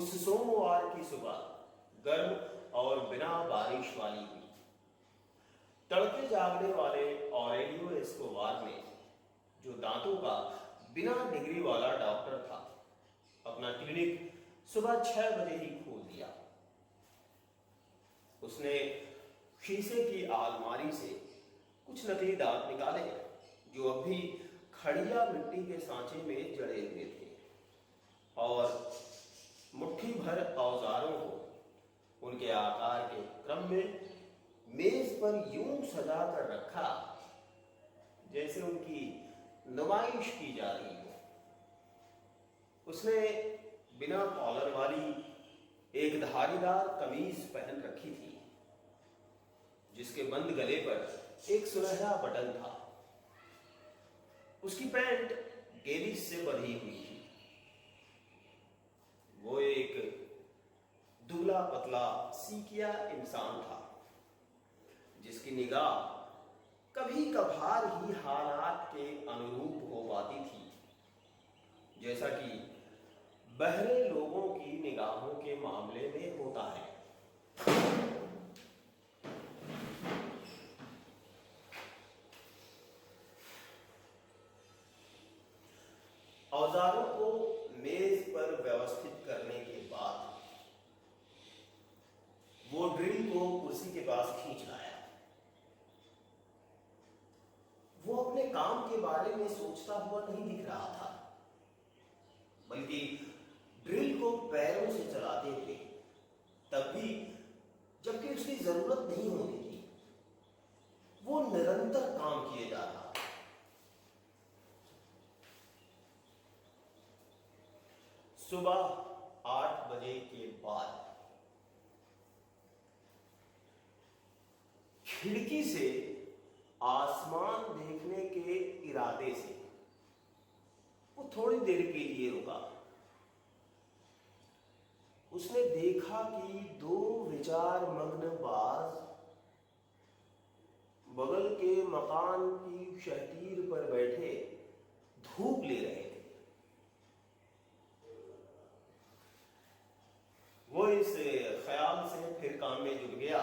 उस सोमवार की सुबह गर्म और बिना बारिश वाली हुई। तड़के जागने वाले ऑरेलियो एस्कोबार ने, जो दांतों का बिना डिग्री वाला डॉक्टर था, अपना क्लिनिक सुबह 6 बजे ही खोल दिया। उसने शीशे की अलमारी से कुछ नकली दांत निकाले जो अब भी खड़िया मिट्टी के सांचे में जड़े हुए थे, और मुट्ठी भर औजारों को उनके आकार के क्रम में मेज पर यूं सजा कर रखा जैसे उनकी नुमाइश की जा रही हो। उसने बिना कॉलर वाली एक धारीदार कमीज पहन रखी थी, जिसके बंद गले पर एक सुनहरा बटन था। उसकी पैंट गेलिस से बंधी हुई थी। वो एक दुबला पतला सीकिया इंसान था, जिसकी निगाह कभी कभार ही हालात के अनुरूप हो पाती थी, जैसा कि बहरे लोगों की निगाहों के मामले में होता है। औजारों को मेज पर व्यवस्थित करने के बाद वो ड्रिल को कुर्सी के पास खींच लाया। वो अपने काम के बारे में सोचता हुआ नहीं दिख रहा था, बल्कि ड्रिल को पैरों से चलाते हुए, तब भी जबकि उसकी जरूरत नहीं होती थी, वो निरंतर काम किए जा रहा था। सुबह 8 बजे के बाद खिड़की से आसमान देखने के इरादे से वो थोड़ी देर के लिए रुका। उसने देखा कि 2 विचार मग्न बाज बगल के मकान की शहतीर पर बैठे धूप ले रहे थे। वो इस ख्याल से फिर काम में जुट गया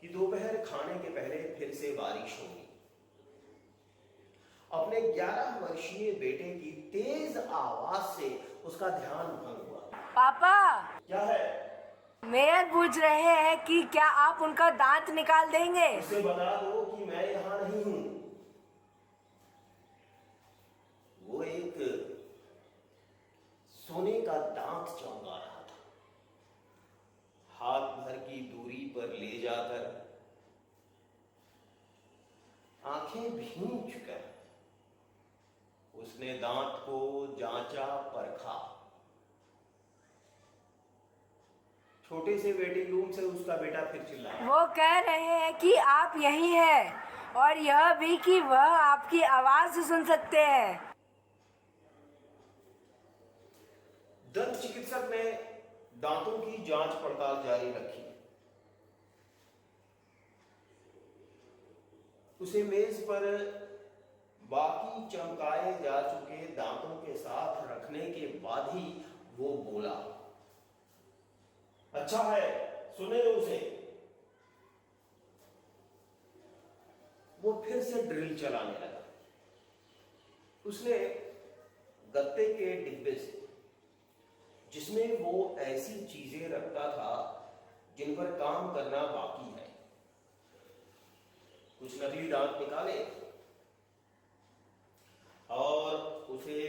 कि दोपहर खाने के पहले फिर से बारिश होगी। अपने 11 वर्षीय बेटे की तेज आवाज से उसका ध्यान भंग हुआ। पापा, क्या है? मेयर पूछ रहे हैं कि क्या आप उनका दांत निकाल देंगे? उसे बता दो कि मैं यहां नहीं हूं। वो एक सोने का दांत चौंका रहा था। हाथ भर की दूरी पर ले जाकर आंखें भींच कर उसने दांत को जांचा परखा। छोटे से वेटिंग रूम से उसका बेटा फिर चिल्लाया। वो कह रहे हैं कि आप यही हैं, और यह भी कि वह आपकी आवाज सुन सकते हैं। दंत चिकित्सक ने दांतों की जांच पड़ताल जारी रखी। उसे मेज पर बाकी चमकाए जा चुके दांतों के साथ रखने के बाद ही वो बोला, अच्छा है, सुने उसे। वो फिर से ड्रिल चलाने लगा। उसने गत्ते के डिब्बे से, जिसमें वो ऐसी चीजें रखता था जिन पर काम करना बाकी है, कुछ नकली दांत निकाले और उसे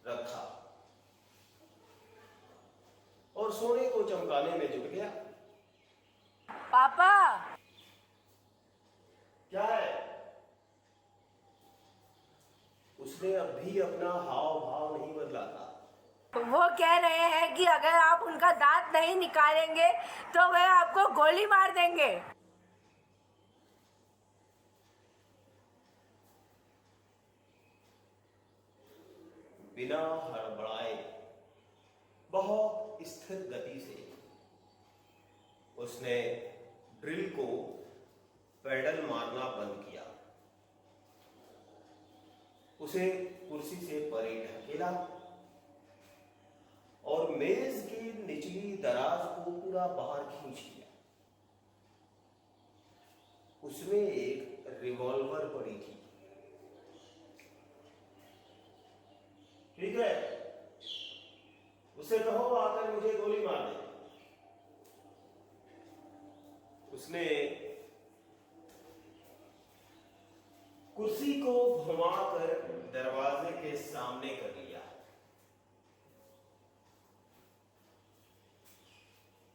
रखा और सोने को चमकाने में जुट गया। पापा, क्या है? उसने अब भी अपना हाव भाव नहीं बदला था। वो कह रहे हैं कि अगर आप उनका दांत नहीं निकालेंगे तो वे आपको गोली मार देंगे। बिना हड़बड़ाए बहुत स्थिर गति से उसने ड्रिल को पैडल मारना बंद किया। उसे कुर्सी से परे ढकेला और मेज की निचली दराज को पूरा बाहर खींच लिया। उसमें एक रिवॉल्वर पड़ी थी। ठीक है, उसे कहो आकर मुझे गोली मार दे। उसने कुर्सी को घुमाकर दरवाजे के सामने कर लिया।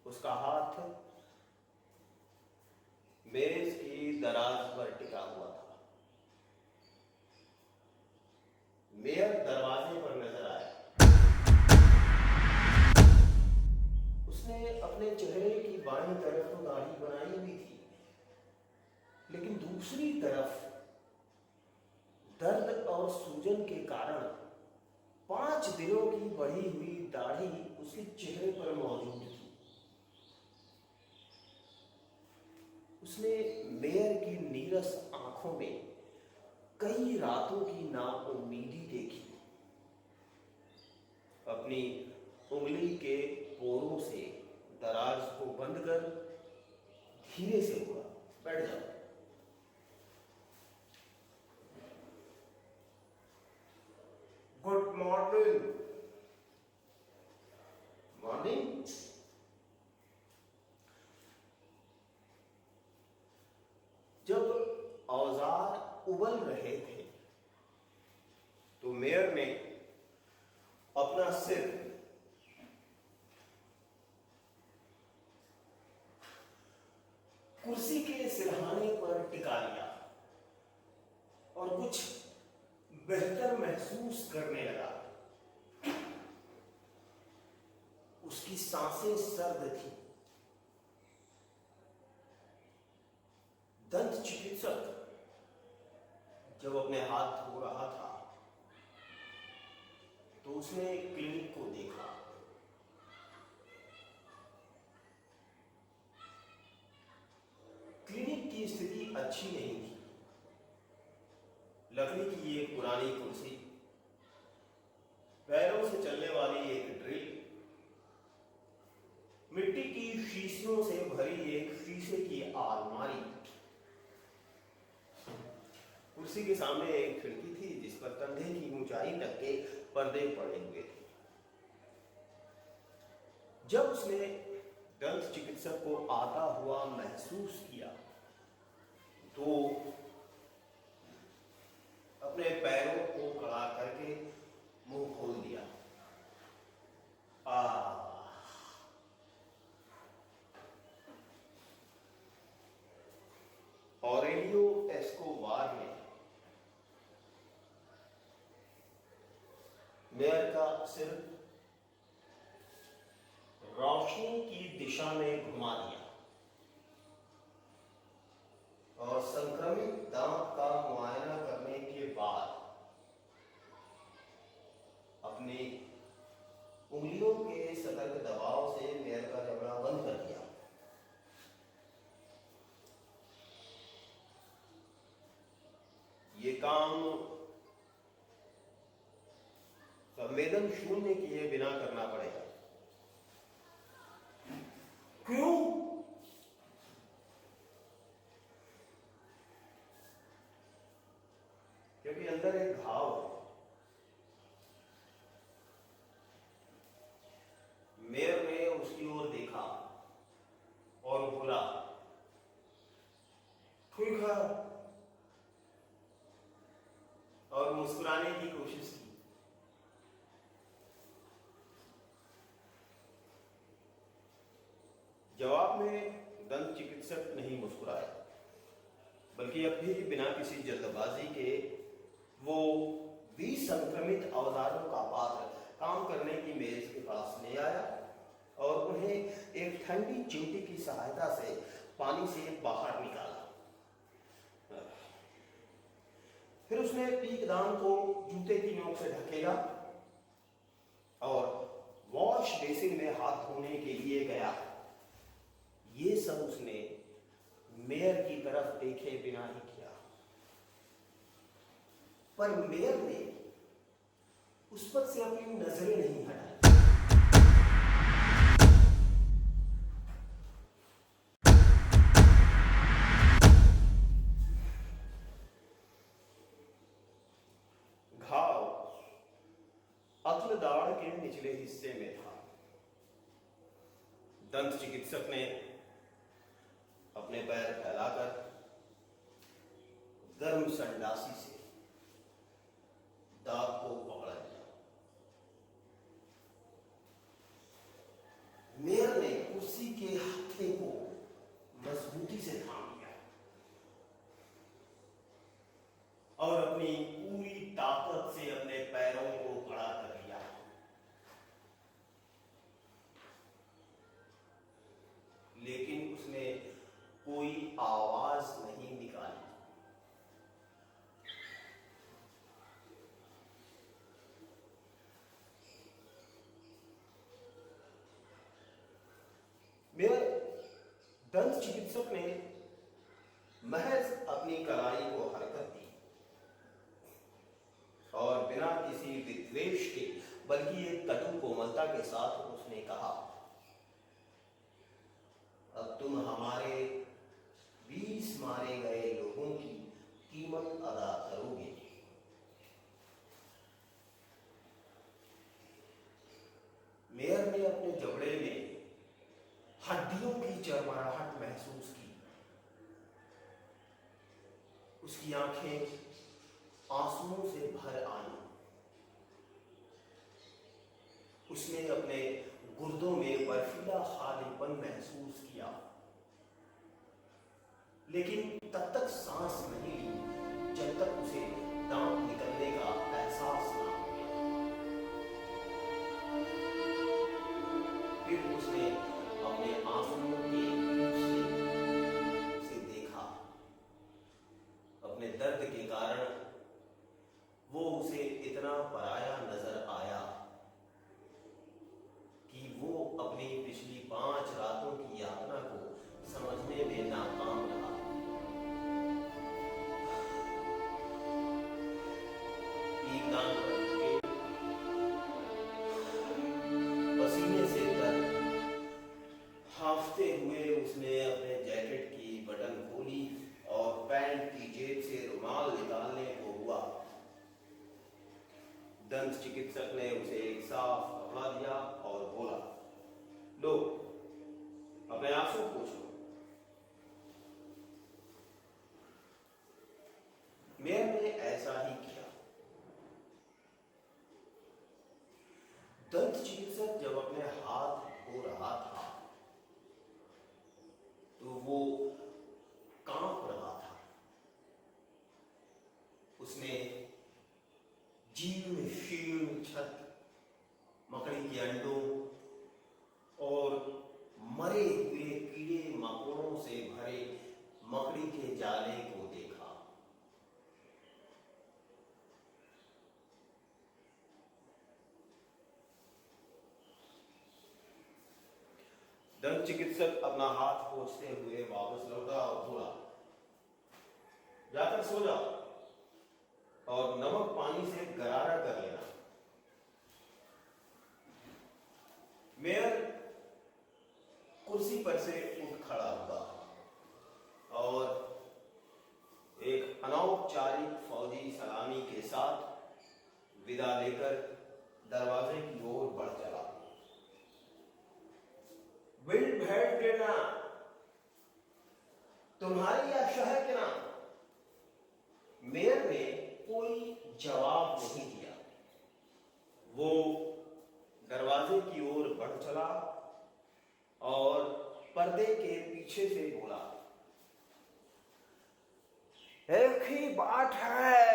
उसका हाथ मेज की दराज पर टिका हुआ था। मेयर दरवाजे पर नजर आया। उसने अपने चेहरे की बाईं तरफ तो दाढ़ी बनाई हुई थी, लेकिन दूसरी तरफ दर्द और सूजन के कारण 5 दिनों की बढ़ी हुई दाढ़ी उसके चेहरे पर मौजूद थी। उसने मेयर की नीरस आंखों में कई रातों की नाउम्मीदी देखी। अपनी उंगली के पोरों से दराज को बंद कर धीरे से बोला, बैठ जाओ। Good morning. मॉर्निंग? जब औजार उबल रहे थे तो मेयर ने अपना सिर कुर्सी के सिरहाने पर टिका लिया और कुछ बेहतर महसूस करने लगा। उसकी सांसें सर्द थी। दंत चिकित्सक जब अपने हाथ धो रहा था तो उसने क्लिनिक को देखा। क्लिनिक की स्थिति अच्छी नहीं थी। लकड़ी की एक पुरानी कुर्सी, पैरों से चलने वाली एक ड्रिल, मिट्टी की शीशियों से भरी एक शीशे की अलमारी। कुर्सी के सामने एक खिड़की थी जिस पर कंधे की ऊंचाई तक के पर्दे पड़े हुए थे। जब उसने दंत चिकित्सक को आता हुआ महसूस किया तो अपने पैरों को खड़ा करके मुंह खोल दिया। ऑरेलियो एस्कोबार ने मेयर का सिर रोशनी की दिशा में घुमा दिया और संक्रमित दांत का मुआयना करने के बाद अपनी उंगलियों के सतर्क दबाव से मेयर का जबड़ा बंद कर दिया। ये काम संवेदन शून्य किए बिना करना पड़ेगा। क्यों? क्योंकि अंदर एक घाव है। मेयर ने उसकी ओर देखा और बोला, ठीक है, और मुस्कुराने की कोशिश की। जवाब में दंत चिकित्सक नहीं मुस्कुराया, बल्कि अब भी बिना किसी जल्दबाजी के वो 20 संक्रमित औजारों का पात्र काम करने की मेज के पास ले आया और उन्हें एक ठंडी चिमटी की सहायता से पानी से बाहर निकाला। फिर उसने पीकदान को जूते की नोक से ढकेला और वॉश बेसिन में हाथ धोने के लिए गया। ये सब उसने मेयर की तरफ देखे बिना ही किया। पर मेयर ने उस पर से अपनी नजरें नहीं हटाई। दाढ़ के निचले हिस्से में था। दंत चिकित्सक ने अपने पैर फैलाकर गर्म संडासी से दाग को पकड़ा लिया। मेयर ने कुर्सी के हत्थे को मजबूती से थाम लिया और अपनी पूरी ताकत से अपने पैरों को खड़ा कर लिया। लेकिन उसने कोई आवाज नहीं निकाली। मेरे दंत चिकित्सक ने महज अपनी कलाई को हरकत दी और बिना किसी विद्वेष के बल्कि एक कटु कोमलता के साथ उसने कहा, अब तुम हमारे 20 मारे गए लोगों की कीमत अदा करोगे। मेयर ने अपने जबड़े में हड्डियों की चरमराहट महसूस की। उसकी आंखें आंसुओं से भर आई। उसने अपने गुर्दों में बर्फीला खालीपन महसूस किया, लेकिन तब तक सांस नहीं ली जब तक उसे दांत निकलने का एहसास ना हो गया। फिर उसने अपने आंसुओं के बीच से उसे देखा। अपने दर्द के कारण वो उसे इतना पराया नजर आया कि वो अपनी पिछली 5 रातों की यातना को समझने में नाकाम रहा। पीकदान पर झुके, पसीने से तर हांफते हुए उसने अपने जैकेट की बटन खोली और पैंट की जेब से रुमाल निकालने को हुआ। दंत चिकित्सक ने उसे एक साफ कपड़ा दिया और बोला, लो अपने आंसू पोंछ लो। मेयर ने ऐसा ही किया। दंत चिकित्सक जब अपने हाथ धो रहा था तो वो कांप रहा था। उसने जीर्ण शीर्ण छत, मकड़ी के अंडों और मरे हुए कीड़े मकोड़ों से भरे मकड़ी के जाले को देखा। दंत चिकित्सक अपना हाथ पोंछते हुए वापस लौटा और बोला, जाकर सो जाओ और नमक पानी से गरारा कर लेना। मेयर कुर्सी पर से उठ खड़ा हुआ और एक अनौपचारिक फौजी सलामी के साथ विदा लेकर दरवाजे की ओर बढ़ चला। विल्ड भेड़ के नाम, तुम्हारी या शहर के नाम? मेयर ने कोई जवाब नहीं दिया। वो दरवाजे की ओर बढ़ चला और पर्दे के पीछे से बोला, एक ही बात है,